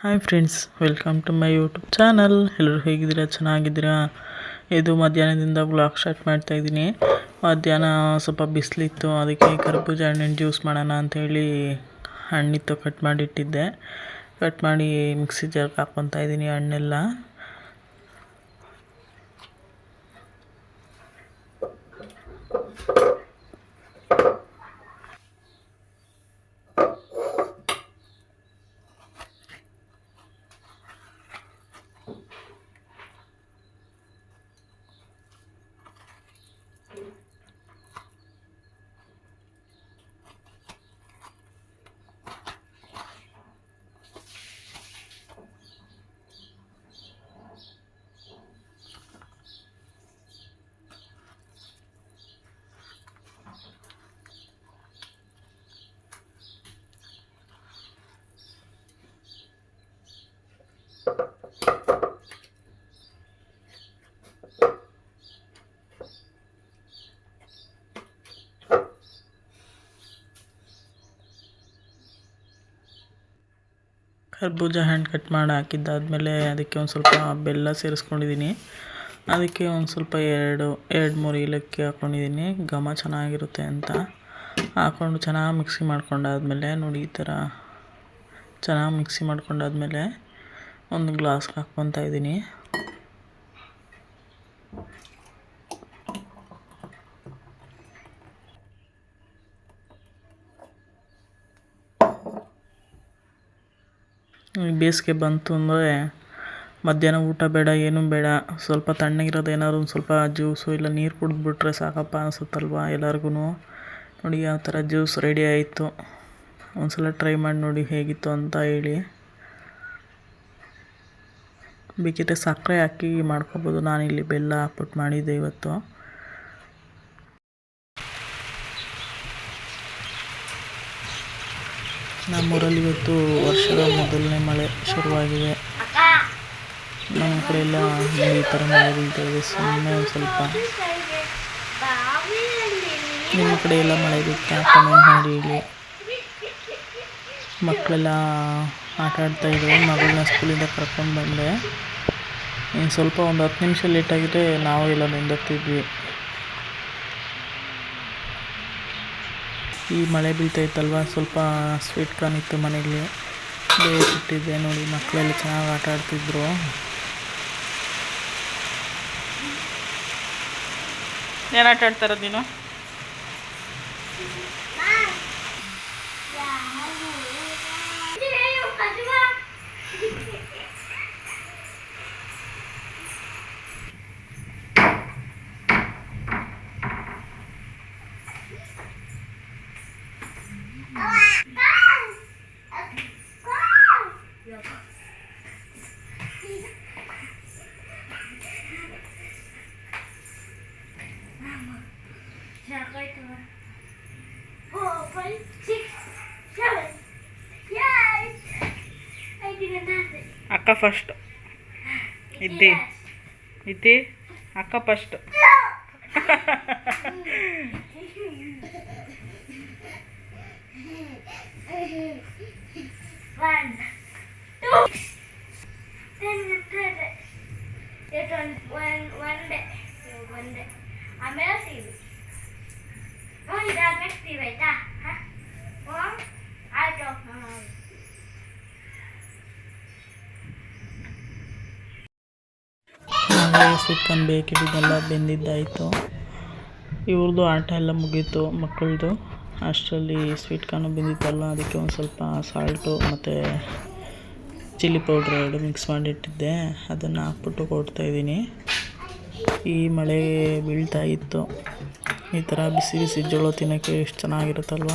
Hi friends, welcome to my YouTube channel. ಎಲ್ಲರೂ ಹೇಗಿದ್ದೀರಾ? ಚೆನ್ನಾಗಿದ್ದೀರಾ? ಇದು ಮಧ್ಯಾಹ್ನದಿಂದ ವ್ಲಾಗ್ ಸ್ಟಾರ್ಟ್ ಮಾಡ್ತಾಯಿದ್ದೀನಿ. ಮಧ್ಯಾಹ್ನ ಸ್ವಲ್ಪ ಬಿಸಿಲಿತ್ತು, ಅದಕ್ಕೆ ಕರ್ಬೂಜ ಹಣ್ಣಿನ ಜ್ಯೂಸ್ ಮಾಡೋಣ ಅಂಥೇಳಿ ಹಣ್ಣಿತ್ತು, ಕಟ್ ಮಾಡಿಟ್ಟಿದ್ದೆ. ಕಟ್ ಮಾಡಿ ಮಿಕ್ಸಿ ಜಾರ್ಗೆ ಹಾಕ್ಕೊತಾ ಇದ್ದೀನಿ ಹಣ್ಣೆಲ್ಲ. ಕರ್ಬೂಜ ಹಣ್ಣು ಕಟ್ ಮಾಡಿ ಹಾಕಿದ್ದಾದಮೇಲೆ ಅದಕ್ಕೆ ಒಂದು ಸ್ವಲ್ಪ ಬೆಲ್ಲ ಸೇರಿಸ್ಕೊಂಡಿದ್ದೀನಿ. ಅದಕ್ಕೆ ಒಂದು ಸ್ವಲ್ಪ ಎರಡು ಮೂರು ಏಲಕ್ಕಿ ಹಾಕ್ಕೊಂಡಿದ್ದೀನಿ, ಘಮ ಚೆನ್ನಾಗಿರುತ್ತೆ ಅಂತ. ಹಾಕ್ಕೊಂಡು ಚೆನ್ನಾಗಿ ಮಿಕ್ಸಿ ಮಾಡ್ಕೊಂಡಾದ್ಮೇಲೆ ನೋಡಿ, ಈ ಥರ ಚೆನ್ನಾಗಿ ಮಿಕ್ಸಿ ಮಾಡ್ಕೊಂಡಾದ್ಮೇಲೆ ಒಂದು ಗ್ಲಾಸ್ಗೆ ಹಾಕ್ಕೊತಾ ಇದ್ದೀನಿ. ಬೇಸಿಗೆ ಬಂತು ಅಂದರೆ ಮಧ್ಯಾಹ್ನ ಊಟ ಬೇಡ, ಏನೂ ಬೇಡ, ಸ್ವಲ್ಪ ತಣ್ಣಗಿರೋದು ಏನಾದ್ರು ಒಂದು ಸ್ವಲ್ಪ ಜ್ಯೂಸು ಇಲ್ಲ ನೀರು ಕುಡಿದ್ಬಿಟ್ರೆ ಸಾಕಪ್ಪ ಅನಿಸುತ್ತಲ್ವ ಎಲ್ಲರಿಗೂ. ನೋಡಿ, ಯಾವ ಥರ ಜ್ಯೂಸ್ ರೆಡಿ ಆಯಿತು. ಒಂದು ಸಲ ಟ್ರೈ ಮಾಡಿ ನೋಡಿ ಹೇಗಿತ್ತು ಅಂತ ಹೇಳಿ. ಬೇಕಿದ್ರೆ ಸಕ್ಕರೆ ಹಾಕಿ ಮಾಡ್ಕೊಬೋದು, ನಾನಿಲ್ಲಿ ಬೆಲ್ಲ ಹಾಕ್ಬಿಟ್ಟು ಮಾಡಿದ್ದೆ ಇವತ್ತು. ನಮ್ಮೂರಲ್ಲಿ ಇವತ್ತು ವರ್ಷದ ಮೊದಲನೇ ಮಳೆ ಶುರುವಾಗಿದೆ. ನಮ್ಮ ಕಡೆ ಎಲ್ಲ ಈ ಥರ ಮಳೆ ಬೀಳ್ತಾಯಿದೆ. ಸುಮ್ಮನೆ ಒಂದು ಸ್ವಲ್ಪ ನಿಮ್ಮ ಕಡೆ ಎಲ್ಲ ಮಳೆ ಬಿತ್ತಾ ಕಮೆಂಟ್ ಮಾಡಿ ಹೇಳಿ. ಮಕ್ಕಳೆಲ್ಲ ಆಟ ಆಡ್ತಾಯಿದ್ರು. ಮಗಳನ್ನ ಸ್ಕೂಲಿಂದ ಕರ್ಕೊಂಡು ಬಂದೆ. ಇನ್ನು ಸ್ವಲ್ಪ ಒಂದು 10 ನಿಮಿಷ ಲೇಟಾಗಿದ್ದರೆ ನಾವು ಎಲ್ಲ ನೆಂದೋಗ್ತಿದ್ವಿ. ಈ ಮಳೆ ಬೀಳ್ತಾಯಿತ್ತಲ್ವ, ಸ್ವಲ್ಪ ಸ್ವೀಟ್ ಕಾರ್ನ್ ಇತ್ತು ಮನೆಯಲ್ಲಿ, ಬೇಯಿಸಿಟ್ಟಿದ್ದೆ. ನೋಡಿ, ಮಕ್ಕಳೆಲ್ಲ ಚೆನ್ನಾಗಿ ಆಟ ಆಡ್ತಿದ್ರು. ಏನು ಆಟ ಆಡ್ತಾರೋದು ನೀನು? ಅಕ್ಕ ಫಸ್ಟ್ ಇದ್ದಿ ಅಕ್ಕ ಫಸ್ಟ್. ಸ್ವೀಟ್ ಕಾರ್ನ್ ಬೇಕಿದ್ದೆಲ್ಲ ಬೆಂದಿದ್ದಾಯಿತು. ಇವ್ರದ್ದು ಆಟ ಎಲ್ಲ ಮುಗೀತು ಮಕ್ಕಳದು. ಅಷ್ಟರಲ್ಲಿ ಸ್ವೀಟ್ ಕಾರ್ನು ಬೆಂದಿತ್ತಲ್ಲ, ಅದಕ್ಕೆ ಒಂದು ಸ್ವಲ್ಪ ಸಾಲ್ಟು ಮತ್ತು ಚಿಲ್ಲಿ ಪೌಡ್ರ್ 2 ಮಿಕ್ಸ್ ಮಾಡಿಟ್ಟಿದ್ದೆ, ಅದನ್ನು ಹಾಕ್ಬಿಟ್ಟು ಕೊಡ್ತಾಯಿದ್ದೀನಿ. ಈ ಮಳೆ ಬೀಳ್ತಾ ಇತ್ತು. ಈ ಥರ ಬಿಸಿ ಬಿಸಿ ಜೋಳ ತಿನ್ನೋಕ್ಕೆ ಎಷ್ಟು ಚೆನ್ನಾಗಿರುತ್ತಲ್ವ.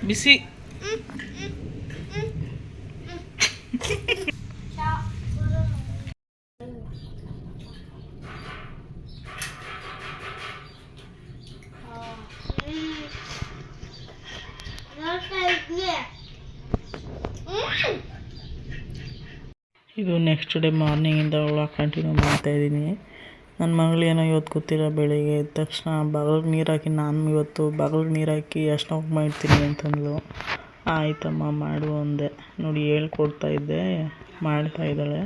ಬಿಸಿ ಇದು ನೆಕ್ಸ್ಟ್ ಡೇ ಮಾರ್ನಿಂಗಿಂದ ವ್ಲಾಗ್ ಕಂಟಿನ್ಯೂ ಮಾಡ್ತಾಯಿದ್ದೀನಿ. ನನ್ನ ಮಗಳೇನೋ ಇವತ್ತು ಗೊತ್ತಿಲ್ಲ, ಬೆಳಿಗ್ಗೆ ಎದ್ದ ತಕ್ಷಣ ಬಾಗಿಲಿಗೆ ನೀರು ಹಾಕಿ, ನಾನು ಇವತ್ತು ಬಾಗಿಲಿಗೆ ನೀರು ಹಾಕಿ ಅರ್ಶಿನ ಕುಂಕುಮ ಇಡ್ತೀನಿ ಅಂತಂದ್ಳು. ಆಯ್ತಮ್ಮ ಮಾಡು ಅಂದೆ. ನೋಡಿ ಹೇಳ್ಕೊಡ್ತಾಯಿದ್ದೆ, ಮಾಡ್ತಾಯಿದ್ದಾಳೆ.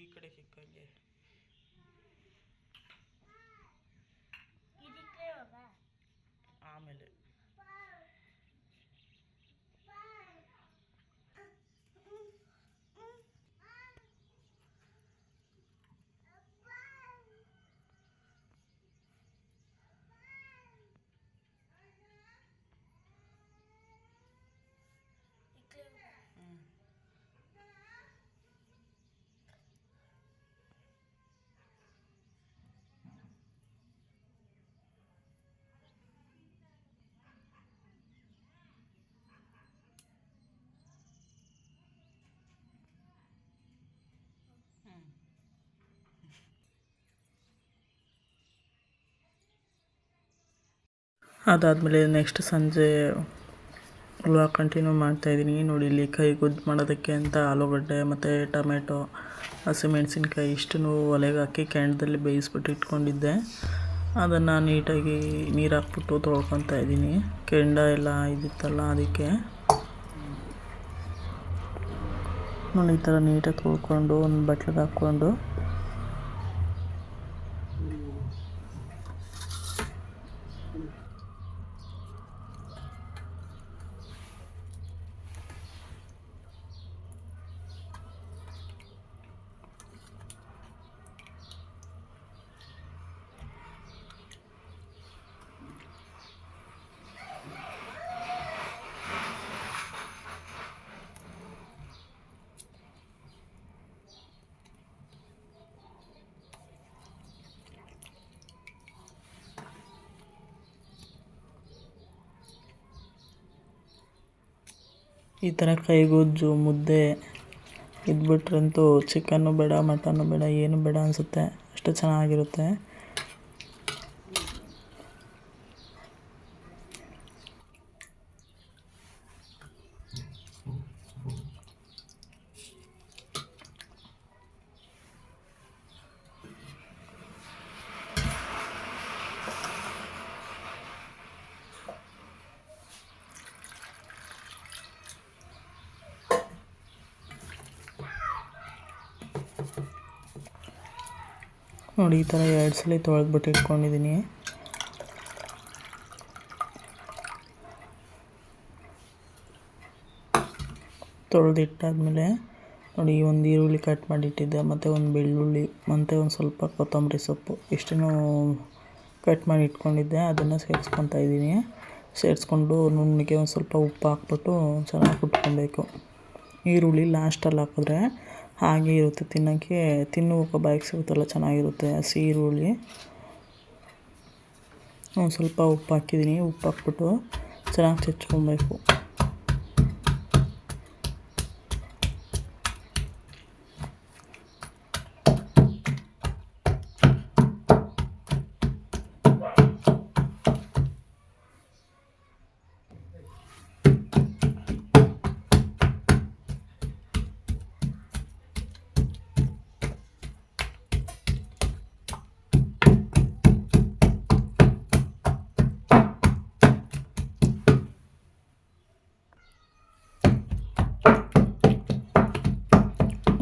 ಈ ಕಡೆ ಸಿಕ್ಕಂಗೆ ಆಮೇಲೆ ಅದಾದಮೇಲೆ ನೆಕ್ಸ್ಟ್ ಸಂಜೆ ವ್ಲಾಗ್ ಕಂಟಿನ್ಯೂ ಮಾಡ್ತಾಯಿದ್ದೀನಿ. ನೋಡಿ ಇಲ್ಲಿ ಕೈ ಗೊಜ್ಜು ಮಾಡೋದಕ್ಕೆ ಅಂತ ಆಲೂಗಡ್ಡೆ ಮತ್ತು ಟೊಮೆಟೊ, ಹಸಿಮೆಣ್ಸಿನ್ಕಾಯಿ ಇಷ್ಟನ್ನು ಒಲೆಗೆ ಹಾಕಿ ಕೆಂಡದಲ್ಲಿ ಬೇಯಿಸ್ಬಿಟ್ಟು ಇಟ್ಕೊಂಡಿದ್ದೆ. ಅದನ್ನು ನೀಟಾಗಿ ನೀರು ಹಾಕ್ಬಿಟ್ಟು ತೊಳ್ಕೊತಾ ಇದ್ದೀನಿ. ಕೆಂಡ ಎಲ್ಲ ಇದಿತ್ತಲ್ಲ ಅದಕ್ಕೆ. ನೋಡಿ ಈ ಥರ ನೀಟಾಗಿ ತೊಳ್ಕೊಂಡು ಒಂದು ಬಟ್ಲಿಗೆ ಹಾಕ್ಕೊಂಡು ಈ ಥರ ಕೈಗೊಜ್ಜು ಮುದ್ದೆ ಇದ್ಬಿಟ್ರಂತೂ ಚಿಕನ್ನು ಬೇಡ, ಮಟನ್ನು ಬೇಡ, ಏನು ಬೇಡ ಅನಿಸುತ್ತೆ, ಅಷ್ಟು ಚೆನ್ನಾಗಿರುತ್ತೆ. ನೋಡಿ ಈ ಥರ 2 ಸಲ ತೊಳೆದ್ಬಿಟ್ಟು ಇಟ್ಕೊಂಡಿದ್ದೀನಿ. ತೊಳೆದಿಟ್ಟಾದ್ಮೇಲೆ ನೋಡಿ ಒಂದು ಈರುಳ್ಳಿ ಕಟ್ ಮಾಡಿಟ್ಟಿದ್ದೆ, ಮತ್ತು ಒಂದು ಬೆಳ್ಳುಳ್ಳಿ, ಮತ್ತು ಒಂದು ಸ್ವಲ್ಪ ಕೊತ್ತಂಬರಿ ಸೊಪ್ಪು ಇಷ್ಟನ್ನು ಕಟ್ ಮಾಡಿ ಇಟ್ಕೊಂಡಿದ್ದೆ. ಅದನ್ನು ಸೇರಿಸ್ಕೊತಾ ಇದ್ದೀನಿ. ಸೇರಿಸ್ಕೊಂಡು ನುಣ್ಣಗೆ ಒಂದು ಸ್ವಲ್ಪ ಉಪ್ಪು ಹಾಕ್ಬಿಟ್ಟು ಚೆನ್ನಾಗಿ ಕುಟ್ಕೊಬೇಕು. ಈರುಳ್ಳಿ ಲಾಸ್ಟಲ್ಲಿ ಹಾಕಿದ್ರೆ ಹಾಗೆ ಇರುತ್ತೆ, ತಿನ್ನುವಾಗ ಬಾಯಿಗೆ ಸಿಗುತ್ತಲ್ಲ, ಚೆನ್ನಾಗಿರುತ್ತೆ. ಹಸಿ ಈರುಳ್ಳಿ ಒಂದು ಸ್ವಲ್ಪ ಉಪ್ಪು ಹಾಕಿದ್ದೀನಿ. ಉಪ್ಪು ಹಾಕ್ಬಿಟ್ಟು ಚೆನ್ನಾಗಿ ಚಚ್ಕೊಬೇಕು.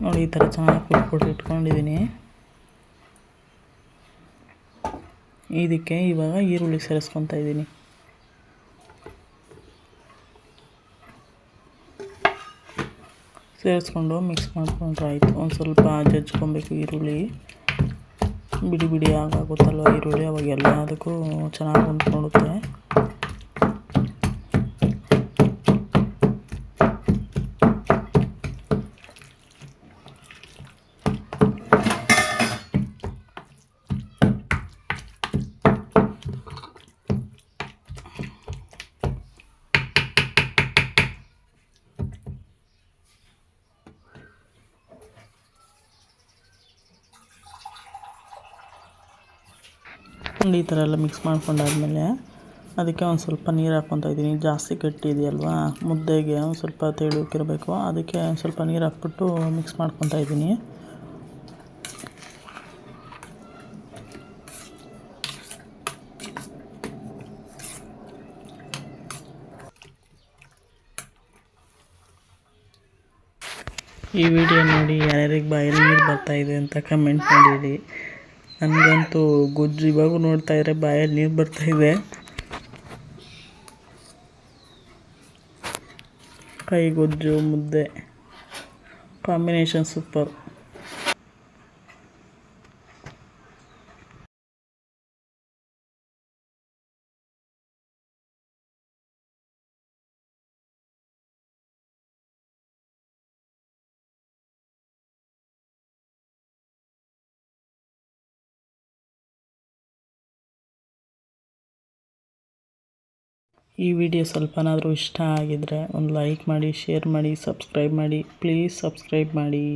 ನೋಡಿ ಈ ಥರ ಚೆನ್ನಾಗಿ ಕುಟ್ಬಿಟ್ಟು ಇಟ್ಕೊಂಡಿದ್ದೀನಿ. ಇದಕ್ಕೆ ಇವಾಗ ಈರುಳ್ಳಿ ಸೇರಿಸ್ಕೊತಾ ಇದ್ದೀನಿ. ಸೇರಿಸ್ಕೊಂಡು ಮಿಕ್ಸ್ ಮಾಡ್ಕೊಂಡ್ರೆ ಆಯಿತು. ಒಂದು ಸ್ವಲ್ಪ ಜಜ್ಕೊಬೇಕು ಈರುಳ್ಳಿ, ಬಿಡಿ ಬಿಡಿ ಆಗಾಗುತ್ತಲ್ವ ಈರುಳ್ಳಿ, ಅವಾಗ ಎಲ್ಲದಕ್ಕೂ ಚೆನ್ನಾಗಿ ಹೊಂದ್ಕೊಳ್ಳುತ್ತೆ. ಈ ಥರ ಎಲ್ಲ ಮಿಕ್ಸ್ ಮಾಡ್ಕೊಂಡಾದ್ಮೇಲೆ ಅದಕ್ಕೆ ಒಂದು ಸ್ವಲ್ಪ ನೀರು ಹಾಕ್ಕೊತಾ ಇದ್ದೀನಿ. ಜಾಸ್ತಿ ಗಟ್ಟಿ ಇದೆಯಲ್ವಾ, ಮುದ್ದೆಗೆ ಒಂದು ಸ್ವಲ್ಪ ತೆಳುಕಿರಬೇಕು, ಅದಕ್ಕೆ ಒಂದು ಸ್ವಲ್ಪ ನೀರು ಹಾಕ್ಬಿಟ್ಟು ಮಿಕ್ಸ್ ಮಾಡ್ಕೊತಾ ಇದ್ದೀನಿ. ಈ ವಿಡಿಯೋ ನೋಡಿ ಯಾರ್ಯಾರಿಗೆ ಬಾಯಲ್ಲಿ ನೀರು ಬರ್ತಾಯಿದೆ ಅಂತ ಕಮೆಂಟ್ ಮಾಡಿಡಿ. ನನಗಂತೂ ಗೊಜ್ಜು ಇವಾಗೂ ನೋಡ್ತಾಯಿದ್ರೆ ಬಾಯಲ್ಲಿ ನೀರು ಬರ್ತಾಯಿದೆ. ಕೈ ಗೊಜ್ಜು ಮುದ್ದೆ ಕಾಂಬಿನೇಷನ್ ಸೂಪರ್. ಈ ವಿಡಿಯೋ ಸ್ವಲ್ಪನಾದರೂ ಇಷ್ಟ ಆಗಿದರೆ ಒಂದು ಲೈಕ್ ಮಾಡಿ, ಶೇರ್ ಮಾಡಿ, ಸಬ್ಸ್ಕ್ರೈಬ್ ಮಾಡಿ. ಪ್ಲೀಸ್ ಸಬ್ಸ್ಕ್ರೈಬ್ ಮಾಡಿ.